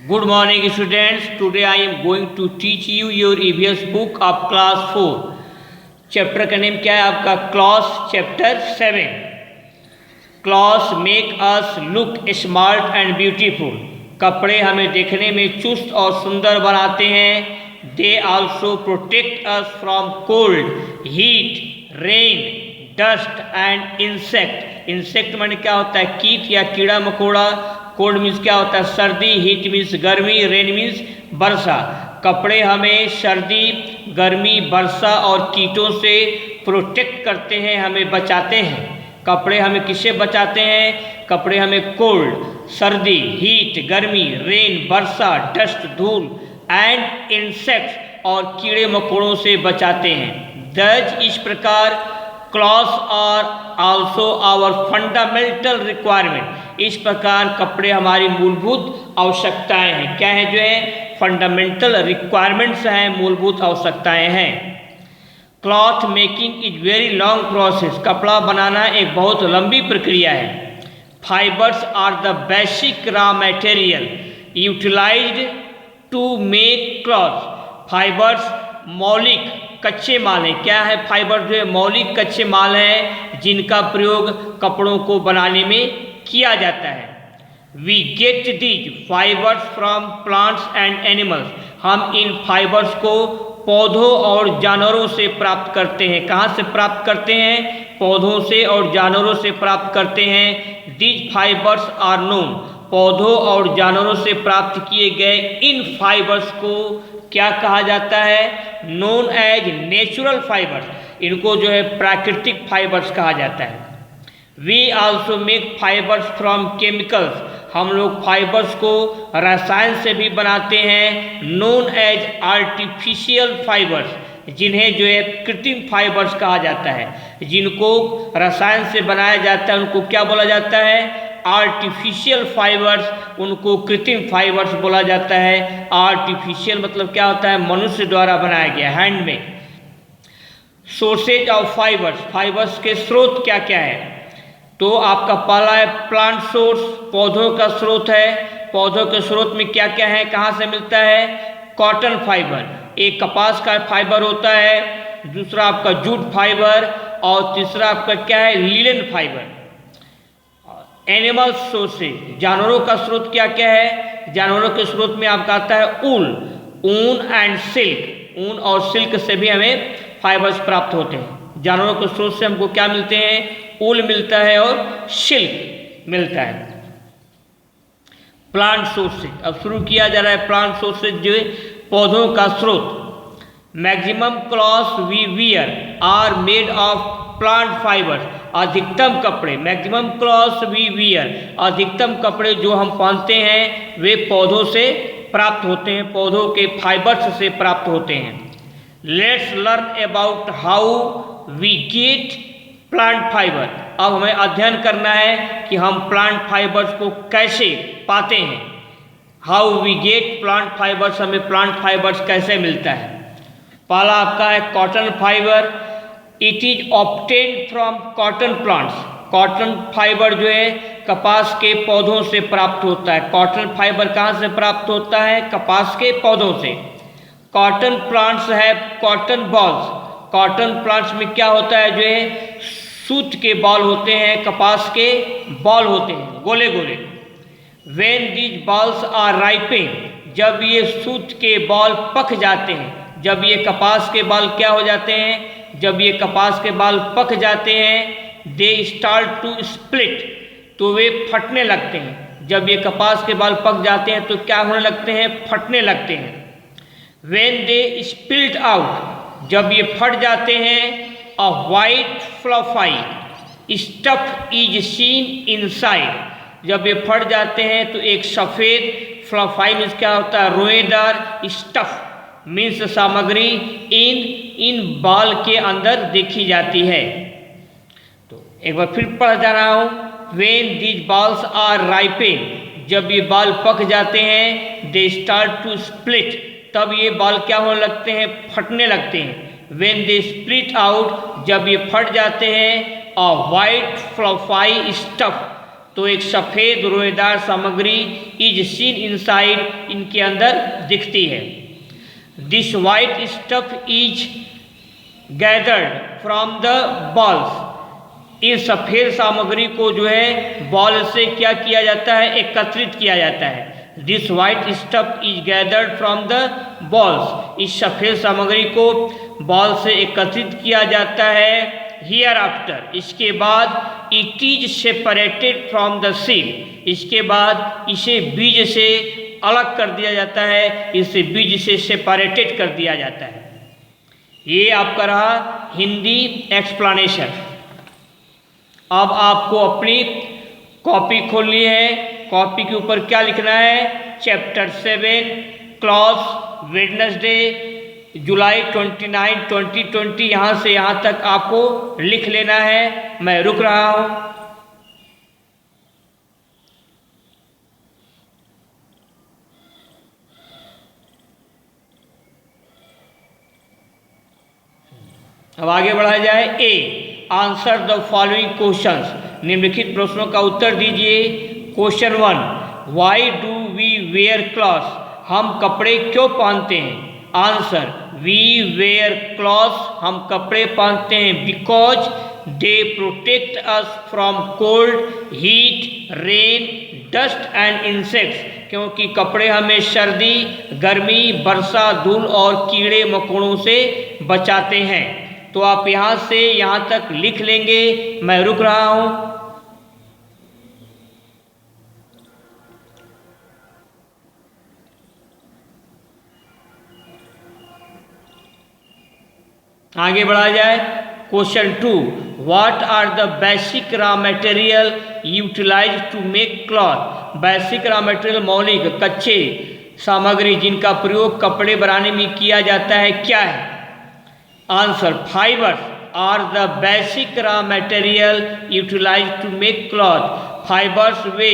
Good morning students. Today I am going to teach you your EVS book of class 4. Chapter का name क्या है आपका? Cloth chapter 7. Cloth make us look smart and beautiful. कपड़े हमें देखने में चुस्त और सुंदर बनाते हैं. They also protect us from cold, heat, rain, dust and insect. Insect माने क्या होता है? कीट या कीड़ा मकोड़ा. कोल्ड मीन्स क्या होता है? सर्दी. हीट मीन्स गर्मी. रेन मीन्स वर्षा. कपड़े हमें सर्दी, गर्मी, वर्षा और कीटों से प्रोटेक्ट करते हैं, हमें बचाते हैं. कपड़े हमें किससे बचाते हैं? कपड़े हमें कोल्ड, सर्दी, हीट, गर्मी, रेन, वर्षा, डस्ट, धूल एंड इंसेक्ट्स और कीड़े मकोड़ों से बचाते हैं. दज इस प्रकार clothes are also our fundamental requirement. इस प्रकार कपड़े हमारी मूलभूत आवश्यकताएं हैं. क्या है? जो है फंडामेंटल रिक्वायरमेंट्स हैं, मूलभूत आवश्यकताएं हैं. Cloth making is very long process. कपड़ा बनाना एक बहुत लंबी प्रक्रिया है. Fibres are the basic raw material utilised to make cloth. Fibres मौलिक कच्चे माल हैं. क्या है? फाइबर जो है मौलिक कच्चे माल हैं जिनका प्रयोग कपड़ों को बनाने में किया जाता है. We get these fibres from plants and animals. हम इन फाइबर्स को पौधों और जानवरों से प्राप्त करते हैं. कहाँ से प्राप्त करते हैं? पौधों से और जानवरों से प्राप्त करते हैं. These fibres are known. पौधों और जानवरों से प्राप्त किए गए इन फाइबर्स को क्या कहा जाता है? Known as natural fibres. इनको जो है प्राकृतिक फाइबर्स कहा जाता है. We also make fibres from chemicals. हम लोग फाइबर्स को रसायन से भी बनाते हैं. नोन एज आर्टिफिशियल फाइबर्स, जिन्हें जो है कृत्रिम फाइबर्स कहा जाता है. जिनको रसायन से बनाया जाता है उनको क्या बोला जाता है? Artificial fibres. उनको कृत्रिम फाइबर्स बोला जाता है. आर्टिफिशियल मतलब क्या होता है? मनुष्य द्वारा बनाया गया, handmade. Sources of fibres. Fibres के स्रोत क्या क्या है? तो आपका पहला है प्लांट सोर्स. पौधों का स्रोत है. पौधों के स्रोत में क्या क्या है? कहाँ से मिलता है? कॉटन फाइबर, एक कपास का फाइबर होता है. दूसरा आपका जूट फाइबर और तीसरा आपका क्या है? Linen fibre. एनिमल सोर्सेज, जानवरों का स्रोत क्या क्या है? जानवरों के स्रोत में आपका आता है ऊल, ऊन एंड सिल्क. ऊन और सिल्क से भी हमें फाइबर्स प्राप्त होते हैं. जानवरों के स्रोत से हमको क्या मिलते हैं? ऊल मिलता है और सिल्क मिलता है. प्लांट सोर्सेज, अब शुरू किया जा रहा है. प्लांट सोर्सेज जो है पौधों का स्रोत. Maximum clothes we wear are made of plant fibres. अधिकतम कपड़े, मैक्सिमम क्लॉथ्स वी वियर, अधिकतम कपड़े जो हम पहनते हैं वे पौधों से प्राप्त होते हैं, पौधों के फाइबर्स से प्राप्त होते हैं. Let's learn about how we get plant fibre. अब हमें अध्ययन करना है कि हम प्लांट फाइबर्स को कैसे पाते हैं. How we get plant fibres, हमें प्लांट फाइबर्स कैसे मिलता है. पहला आपका है cotton fibre. It is obtained from cotton plants. Cotton fibre जो है कपास के पौधों से प्राप्त होता है. कॉटन फाइबर कहाँ से प्राप्त होता है? कपास के पौधों से. कॉटन प्लांट्स है कॉटन बॉल्स. कॉटन प्लांट्स में क्या होता है? जो है सूत के बॉल होते हैं, कपास के बॉल होते हैं, गोले गोले. When these balls are ripen, जब ये सूत के बॉल पक जाते हैं, जब ये कपास के बाल क्या हो जाते हैं? जब ये कपास के बाल पक जाते हैं, दे स्टार्ट टू स्प्लिट, तो वे फटने लगते हैं. जब ये कपास के बाल पक जाते हैं तो क्या होने लगते हैं? फटने लगते हैं. वेन दे स्प्लिट आउट, जब ये फट जाते हैं, अ white fluffy stuff is seen inside. जब ये फट जाते हैं तो एक सफ़ेद, फ्लफी मीन्स क्या होता है? रोएदार, स्टफ मीन्स सामग्री इन बाल के अंदर देखी जाती है. तो एक बार फिर पढ़ जा रहा हूँ. When these balls are ripen, जब ये बाल पक जाते हैं, दे स्टार्ट टू स्प्लिट, तब ये बाल क्या होने लगते हैं? फटने लगते हैं. वेन दे स्प्लिट आउट, जब ये फट जाते हैं, अ वाइट फ्लफी स्टफ तो एक सफ़ेद रोएदार सामग्री इज सीन इनसाइड, इनके अंदर दिखती है। This white stuff is gathered from the balls, इस सफ़ेद सामग्री को जो है बॉल से क्या किया जाता है, एकत्रित किया जाता है। This white stuff is gathered from the balls, इस सफ़ेद सामग्री को बॉल से एकत्रित किया जाता है। हियर आफ्टर, इसके बाद it is separated from the seed, इसके बाद इसे बीज से अलग कर दिया जाता है, इसे बीज से सेपरेटेड कर दिया जाता है। ये आपका रहा हिंदी एक्सप्लेनेशन। अब आपको अपनी कॉपी खोलनी है। कॉपी के ऊपर क्या लिखना है, चैप्टर 7 क्लॉज वेडनेसडे जुलाई 29, 2020, यहाँ से यहाँ तक आपको लिख लेना है। मैं रुक रहा हूँ। अब आगे बढ़ा जाए। A, answer the following questions, निम्नलिखित प्रश्नों का उत्तर दीजिए। Question 1, why do we wear clothes, हम कपड़े क्यों पहनते हैं। आंसर, वी वेयर क्लॉथ्स, हम कपड़े पहनते हैं because they protect us from cold, heat, rain, dust and insects, क्योंकि कपड़े हमें सर्दी, गर्मी, वर्षा, धूल और कीड़े मकोड़ों से बचाते हैं। तो आप यहाँ से यहाँ तक लिख लेंगे। मैं रुक रहा हूँ। आगे बढ़ा जाए। Question 2, what are the basic raw material utilise to make cloth, basic raw material मौलिक कच्चे सामग्री जिनका प्रयोग कपड़े बनाने में किया जाता है, क्या है। Answer, fibres are the basic raw material utilise to make cloth, fibres वे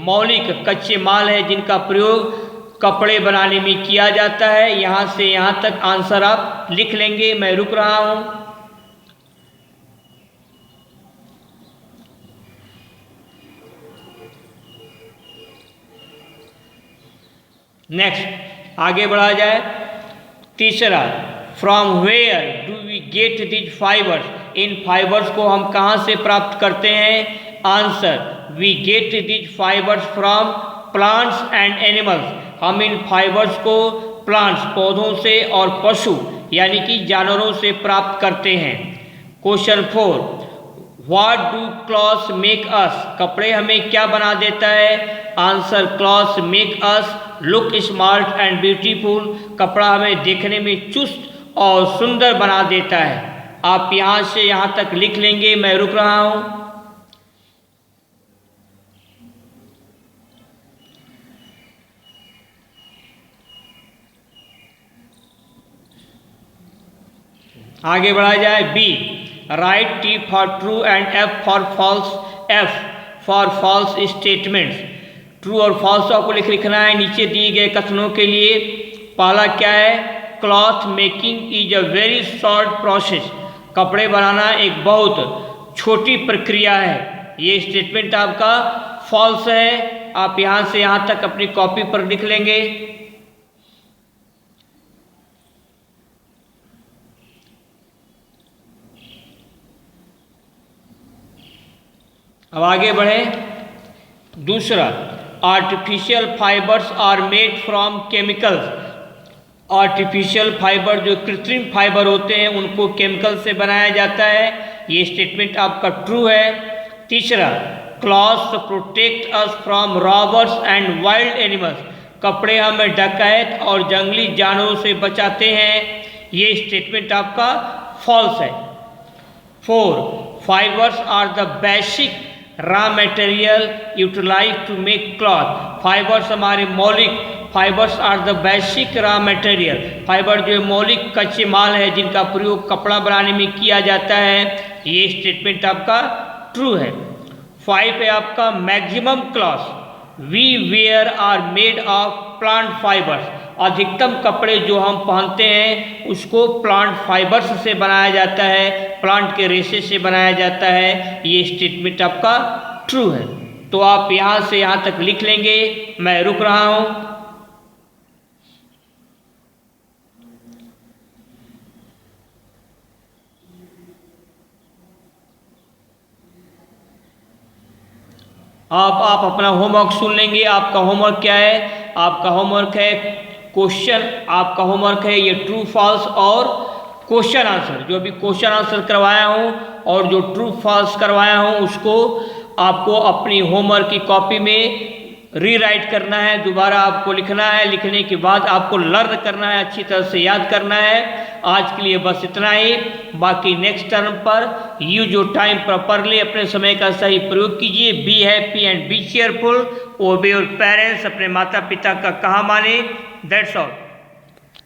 मौलिक कच्चे माल है जिनका प्रयोग कपड़े बनाने में किया जाता है। यहाँ से यहाँ तक आंसर आप लिख लेंगे। मैं रुक रहा हूँ। नेक्स्ट आगे बढ़ा जाए। तीसरा, from where do we get these fibres, इन फाइबर्स को हम कहाँ से प्राप्त करते हैं। Answer, we get these fibres from plants and animals, हम इन फाइबर्स को प्लांट्स पौधों से और पशु यानी कि जानवरों से प्राप्त करते हैं। Question 4, what do clothes make us, कपड़े हमें क्या बना देता है। Answer, clothes make us look smart and beautiful, कपड़ा हमें देखने में चुस्त और सुंदर बना देता है। आप यहाँ से यहाँ तक लिख लेंगे। मैं रुक रहा हूँ। आगे बढ़ा जाए। B, write T for true and F for false, F for false statements, true और फॉल्स आपको लिखना है नीचे दिए गए कथनों के लिए। पहला क्या है, cloth making is a very short process, कपड़े बनाना एक बहुत छोटी प्रक्रिया है। ये स्टेटमेंट आपका फॉल्स है। आप यहाँ से यहाँ तक अपनी कॉपी पर लिख लेंगे। अब आगे बढ़े। दूसरा, artificial fibres are made from chemicals, artificial fibre जो कृत्रिम फाइबर होते हैं उनको केमिकल से बनाया जाता है। ये स्टेटमेंट आपका ट्रू है। तीसरा, clothes protect us from robbers and wild animals, कपड़े हमें डकैत और जंगली जानवरों से बचाते हैं। ये स्टेटमेंट आपका फॉल्स है। 4, fibres are the basic raw material utilise to make cloth, fibres हमारे मौलिक, fibres are the basic raw material, fibre जो मौलिक कच्चे माल है जिनका प्रयोग कपड़ा बनाने में किया जाता है। ये स्टेटमेंट आपका ट्रू है। 5 है आपका, maximum clothes we wear are made of plant fibres, अधिकतम कपड़े जो हम पहनते हैं उसको प्लांट फाइबर्स से बनाया जाता है, प्लांट के रेशे से बनाया जाता है। ये स्टेटमेंट आपका ट्रू है। तो आप यहाँ से यहाँ तक लिख लेंगे। मैं रुक रहा हूँ। आप अपना होमवर्क सुन लेंगे। आपका होमवर्क क्या है? आपका होमवर्क है क्वेश्चन, आपका होमवर्क है ये ट्रू फॉल्स और क्वेश्चन आंसर। जो भी क्वेश्चन आंसर करवाया हूँ और जो ट्रू फॉल्स करवाया हूँ उसको आपको अपनी होमवर्क की कॉपी में रीराइट करना है, दोबारा आपको लिखना है। लिखने के बाद आपको लर्न करना है, अच्छी तरह से याद करना है। आज के लिए बस इतना ही। बाकी नेक्स्ट टर्म पर यूज योर टाइम प्रॉपरली, अपने समय का सही प्रयोग कीजिए। Be happy and B cheerful. ओबे योर पेरेंट्स, अपने माता पिता का कहा माने। That's all.